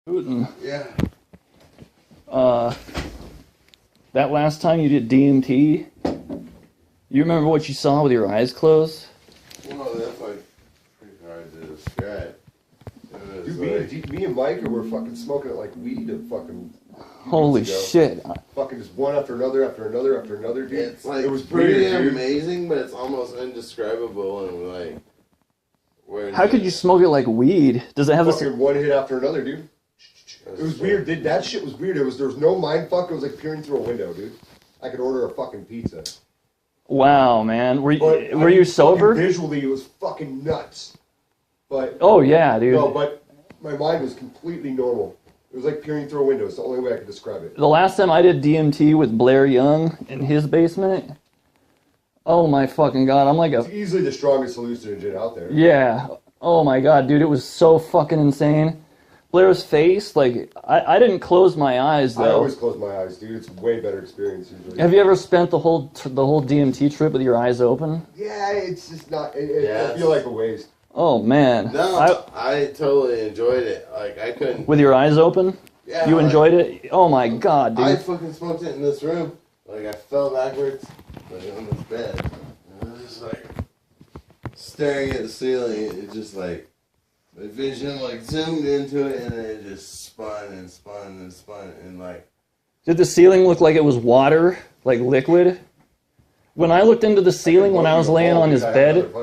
Putin. Yeah. That last time you did DMT, you remember what you saw with your eyes closed? Well, that's like pretty hard to describe. Dude, me and Mike were fucking smoking it like weed a fucking Holy shit. Fucking just one after another after another after another, dude. It's like it was pretty weird, amazing, but it's almost indescribable and like. How could you smoke it like weed? Does it have fucking this? one hit after another, dude. It was weird. That shit was weird. There was no mind fuck. It was like peering through a window, dude. I could order a fucking pizza. Wow, man. Were you sober? Visually, it was fucking nuts. But oh yeah, dude. No, but my mind was completely normal. It was like peering through a window. It's the only way I could describe it. The last time I did DMT with Blair Young in his basement. Oh my fucking god, I'm like It's easily the strongest hallucinogen out there. Yeah. Oh my god, dude, it was so fucking insane. Blair's face, like, I didn't close my eyes, though. I always close my eyes, dude. It's a way better experience, usually. Have you ever spent the whole DMT trip with your eyes open? Yeah, it's just not... I feel like a waste. Oh, man. No, I totally enjoyed it. Like, I couldn't... With your eyes open? Yeah. You enjoyed it? Oh, my God, dude. I fucking smoked it in this room. Like, I fell backwards, like, on this bed. And I was just, like, staring at the ceiling. It just, like... My vision, like, zoomed into it, and then it just spun and spun and spun, and, like... Did the ceiling look like it was water? Like liquid? When I looked into the ceiling when I was laying on his bed,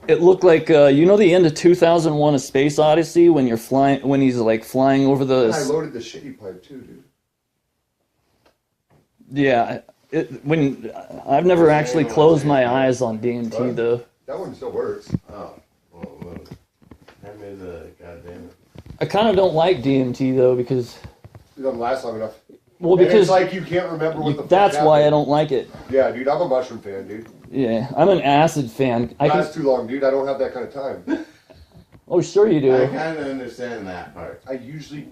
it looked like, you know the end of 2001: A Space Odyssey when you're flying, when he's, like, flying over the... I loaded the shitty pipe, too, dude. Yeah, I've never actually closed my eyes on DMT, though. That one still works. Oh, well, look. I made the goddamn it. I kind of don't like DMT though because It doesn't last long enough. Well, And because it's like you can't remember what the fuck that's why I happened. don't like it. Yeah, dude, I'm a mushroom fan, dude. Yeah, I'm an acid fan. That's too long, dude. I don't have that kind of time. Oh, sure you do. I kind of understand that part. I usually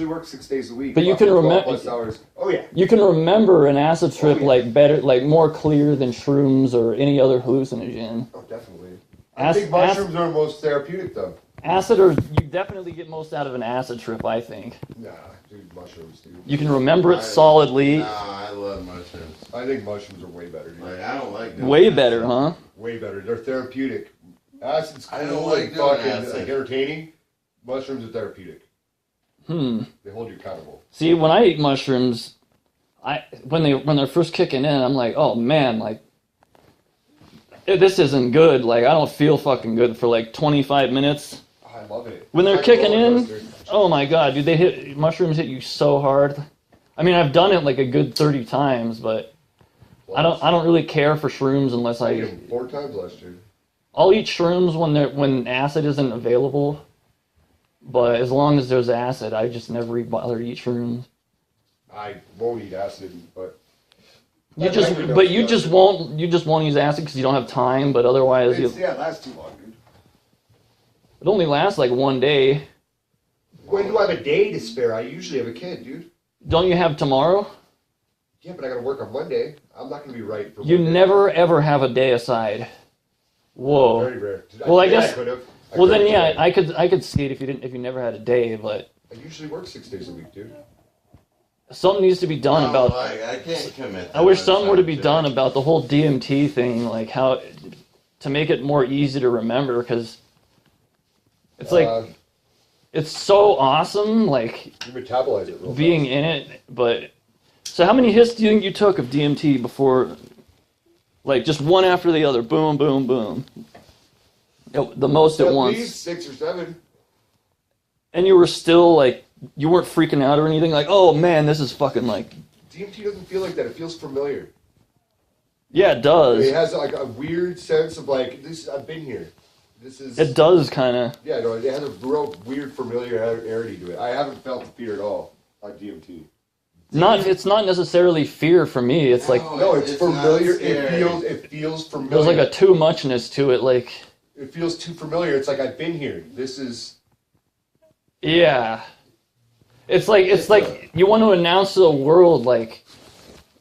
work 6 days a week. But you can 12 remember. plus hours. Oh yeah. You can remember an acid trip yeah. like better, like more clear than shrooms or any other hallucinogen. Oh, definitely. I think mushrooms are most therapeutic, though. Acid, or you definitely get most out of an acid trip, I think. Nah, dude, mushrooms, dude. You can remember it solidly. No, I love mushrooms. I think mushrooms are way better, dude. Like, I don't like doing Way acid. better, huh? Way better. They're therapeutic. Acid's cool I don't like and doing fucking acid. like entertaining. Mushrooms are therapeutic. They hold you accountable. See, when I eat mushrooms, when they're first kicking in, I'm like, oh man, like this isn't good. Like I don't feel fucking good for like 25 minutes. I love it. When they're Like kicking roller in, coaster. oh my god, dude, mushrooms hit you so hard. I mean, I've done it like a good 30 times, but I don't really care for shrooms unless I did them 4 times last year. I'll eat shrooms when acid isn't available. But as long as there's acid, I just never bother to eat shrooms. I won't eat acid, but You just won't use acid because you don't have time. But otherwise, it lasts too long, dude. it only lasts like one day. When do I have a day to spare? I usually have a kid, dude. Don't you have tomorrow? Yeah, but I gotta work on Monday. I'm not gonna be right for You Monday. never ever have a day aside. Whoa. Very rare. Well, I guess. I could have. Well, then yeah, I could see it if you never had a day, but I usually work 6 days a week, dude. something needs to be done about. Like, I can't commit. I wish something were to be done about the whole DMT thing, like how to make it more easy to remember, because it's like it's so awesome, like You metabolize it real being in it. But so, how many hits do you think you took of DMT before? Like just one after the other, boom, boom, boom. The most at once. At least 6 or 7. And you were still like, you weren't freaking out or anything. Like, oh man, this is fucking like. DMT doesn't feel like that. It feels familiar. Yeah, it does. It has like a weird sense of like this. I've been here. This is. It does kind of. Yeah, no, it has a real weird familiarity to it. I haven't felt the fear at all on DMT. It's not necessarily fear for me. It's like No, it's familiar. It feels familiar. there's like a too muchness to it. Like It feels too familiar. It's like I've been here. This is. yeah, it's like you want to announce to the world like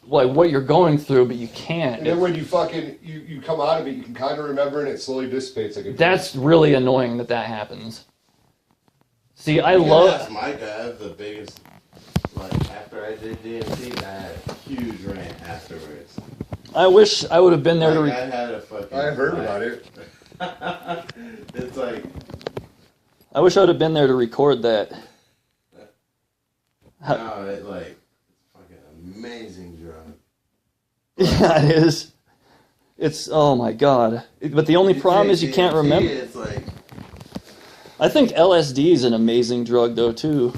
what you're going through, but you can't. And then when you fucking you come out of it, you can kind of remember, and it slowly dissipates. Like That's really annoying that happens. See, I You love. ask Mike, I have the biggest. Like after I did DMT, I had a huge rant afterwards. I wish I would have been there Like, to. I had a fucking. I heard about it. It's like. I wish I would have been there to record that. No, it's fucking amazing drug. Yeah, it is. It's oh my god. But the only problem is you can't remember. It's like. I think LSD is an amazing drug though too.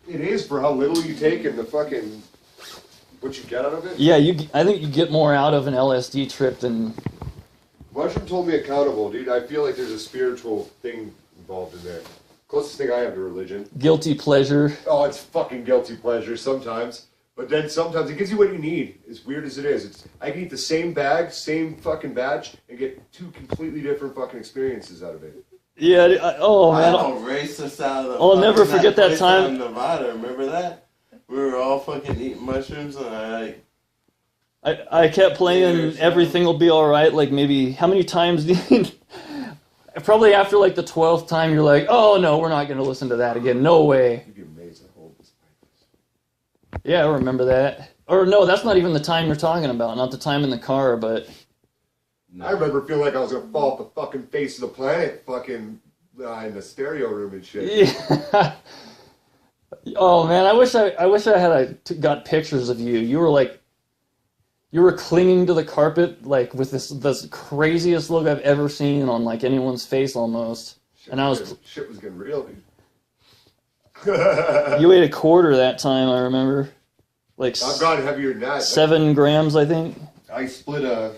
It is for how little you take and the fucking what you get out of it. Yeah, I think you get more out of an LSD trip than. Mushroom told me accountable, dude. I feel like there's a spiritual thing involved in there. Closest thing I have to religion. Guilty pleasure. Oh, it's fucking guilty pleasure sometimes. But then sometimes it gives you what you need. As weird as it is. I can eat the same bag, same fucking batch, and get two completely different fucking experiences out of it. Yeah, oh man. I raced us out of the I'll never forget that place time. in Nevada, remember that? We were all fucking eating mushrooms and I kept playing Everything Will Be Alright, like maybe, how many times do you... Probably after like the 12th time, you're like, oh no, we're not going to listen to that again. No way. You'd be amazed at all this. Yeah, I remember that. Or no, that's not even the time you're talking about. Not the time in the car, but... I remember feeling like I was going to fall off the fucking face of the planet fucking in the stereo room and shit. Yeah. Oh man, I wish I had got pictures of you. You were clinging to the carpet like with this craziest look I've ever seen on like anyone's face almost. And I was shit was getting real, dude. You ate a quarter that time, I remember. Like I've gotten heavier than that. 7 grams, I think. I split a.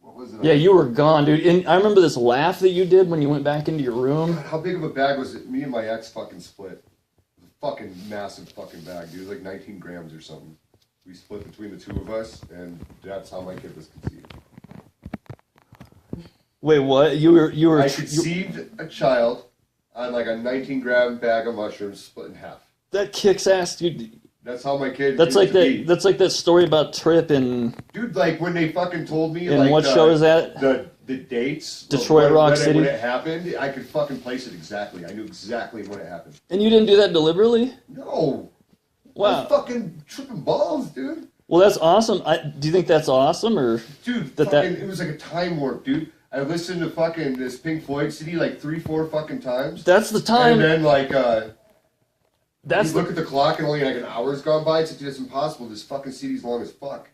What was it? Yeah, you were gone, dude. And I remember this laugh that you did when you went back into your room. God, how big of a bag was it? Me and my ex fucking split. It was a fucking massive fucking bag, dude. It was like 19 grams or something. We split between the two of us, and that's how my kid was conceived. Wait, what? You were. I conceived a child on like a 19-gram bag of mushrooms split in half. That kicks ass, dude. That's how my kid. That's like that. That's like that story about trippin. Dude, like when they fucking told me. And like, what show is that? The dates. Detroit Rock City. When it happened, I could fucking place it exactly. I knew exactly when it happened. And you didn't do that deliberately? No. Wow. I was fucking tripping balls, dude. Well, that's awesome. Do you think that's awesome, or dude? that it was like a time warp, dude. I listened to fucking this Pink Floyd CD like 3-4 fucking times. That's the time. And then like that's you look at the clock and only like an hour's gone by. It's like, dude, it's impossible. This fucking CD's long as fuck.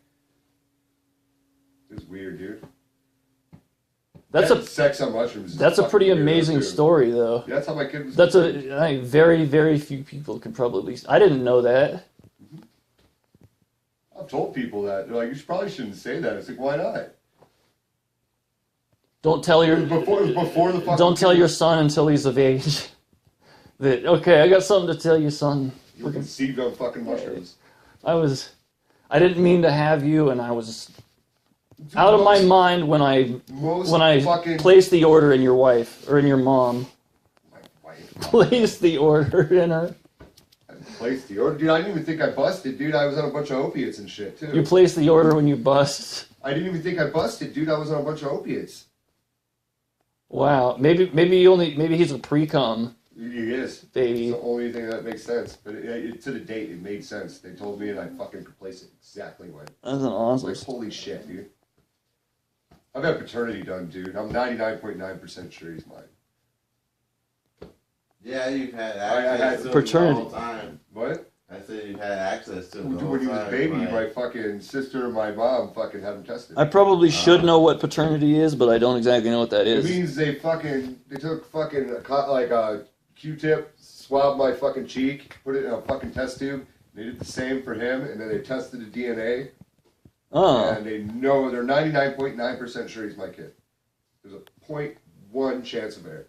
It was weird, dude. Sex on mushrooms. That's a pretty amazing story, though. Yeah, that's how my kid was. That's very, very few people could probably. I didn't know that. I've told people that. They're like, you probably shouldn't say that. It's like, why not? Don't tell your before the fucking. Don't tell your son until he's of age. That okay, I got something to tell you, son. You were conceived on fucking mushrooms. I didn't mean to have you, and I was out of my mind when I placed the order in your wife or in your mom. My wife. Placed the order in her. I placed the order, dude. I didn't even think I busted, dude. I was on a bunch of opiates and shit too. You placed the order when you bust. I didn't even think I busted, dude. I was on a bunch of opiates. Wow, maybe he's a pre-com. He is. Baby. It's the only thing that makes sense. But to the date, it made sense. They told me, and I fucking could place it exactly when. That's an awesome. Like, holy shit, dude. I've had paternity done, dude. I'm 99.9% sure he's mine. Yeah, you've had access to paternity. him the whole time. What? I said you've had access to him the Dude, whole when he was time. a baby, like- my fucking sister and my mom fucking had him tested. I probably should know what paternity is, but I don't exactly know what that It is. means they took fucking a Q-tip, swabbed my fucking cheek, put it in a fucking test tube. They did the same for him, and then they tested the DNA. Oh. And they're 99.9% sure he's my kid. There's a 0.1 chance of error.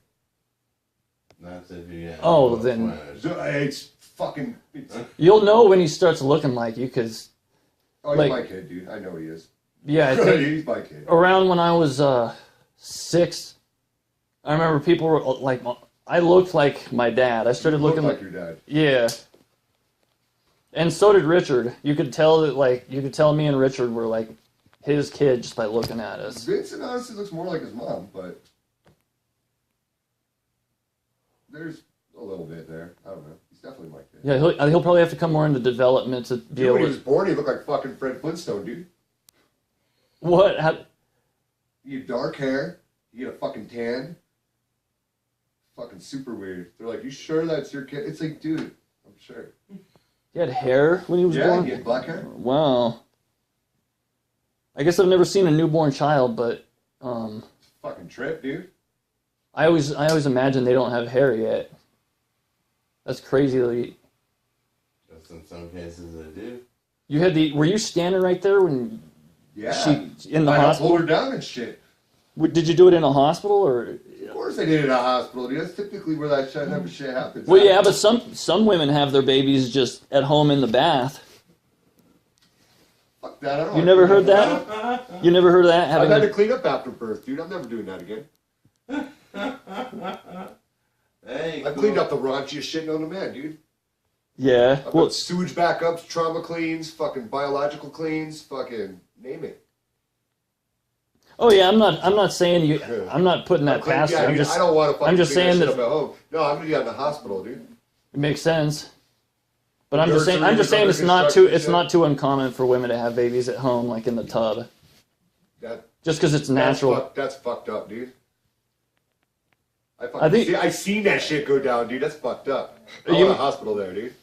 That's if you get then So, it's fucking. you'll know when he starts looking like you, because Oh, he's like- my kid, dude. I know he is. yeah, I think He's my kid. around when I was 6, I remember people were like, I looked like my dad. I started You look looking like your dad. yeah. And so did Richard. You could tell me and Richard were like his kid just by looking at us. Vincent honestly looks more like his mom, but there's a A little bit there. I don't know. He's definitely my kid. Yeah, he'll probably have to come more into development to be Dude, able when he to... was born, he looked like fucking Fred Flintstone, dude. What? How... He had dark hair. He had a fucking tan. Fucking super weird. They're like, you sure that's your kid? It's like, dude, I'm sure. He had hair when he was born? Yeah, he had black hair. Wow. I guess I've never seen a newborn child, but Fucking trip, dude. I always imagine they don't have hair yet. That's crazy. Just in some cases they do. You had were you standing right there when Yeah. she in the I hospital? pulled her down and shit. Did you do it in a hospital or? Of course I did it in a hospital, dude. That's typically where that type of shit happens. Well, yeah, but some women have their babies just at home in the bath. Fuck that. I don't You never heard that? You never heard of that? I've had Having to clean up after birth, dude. I'm never doing that again. Hey, I cleaned up the raunchiest shit known to man, dude. yeah. I've Well, got sewage backups, trauma cleans, fucking biological cleans, fucking name it. oh yeah. I'm not saying you. I'm not putting that past you. Yeah, I'm dude, just. I don't want to fucking I'm just clean saying that that- shit up at home. No, I'm gonna be out in the hospital, dude. It makes sense. But I'm just Nursery saying. I'm just is saying under it's not too. construction It's shit. not too uncommon for women to have babies at home, like in the tub, That just because it's natural. That's fucked up, dude. I think- I seen that shit go down, dude. That's fucked up. I'm You- in the hospital there, dude.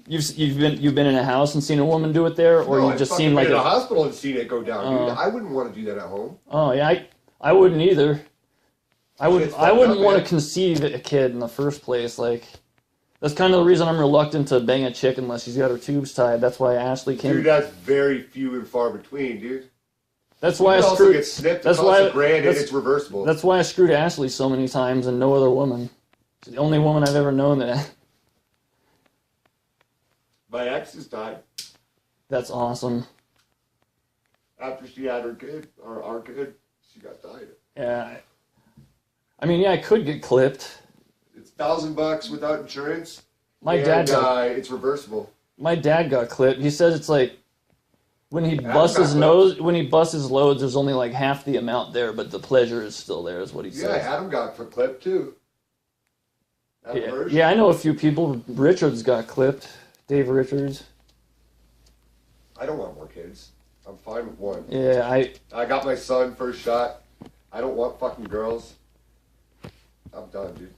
You've been in a house and seen a woman do it there, or No, you I've just fucking seen like been in a a. hospital and seen it go down, dude. Oh. I wouldn't want to do that at home. Oh yeah, I wouldn't either. I Shit's wouldn't fucked up, want to man. conceive a kid in the first place. Like that's kind of the reason I'm reluctant to bang a chick unless she's got her tubes tied. That's why Ashley came. Dude, that's very few and far between, dude. That's why I You can also screwed. get snipped. that's It costs why- $1,000 and that's- it's reversible. That's why I screwed Ashley so many times and no other woman. She's the only woman I've ever known that. My ex has died That's awesome. after she had her kid, or our kid. She got died. Yeah. I mean, yeah, I could get clipped. It's $1,000 without insurance. My and, dad got it's reversible. my dad got clipped. He says it's like when he Yeah, busts I his got nose, when he busts his loads, there's only like half the amount there, but the pleasure is still there. Is what he Yeah, says. Adam got clipped too. Adam Yeah, Hirsch. yeah, I know a few people. Richards got clipped. Dave Richards. I don't want more kids. I'm fine with one. Yeah, I got my son first shot. I don't want fucking girls. I'm done, dude.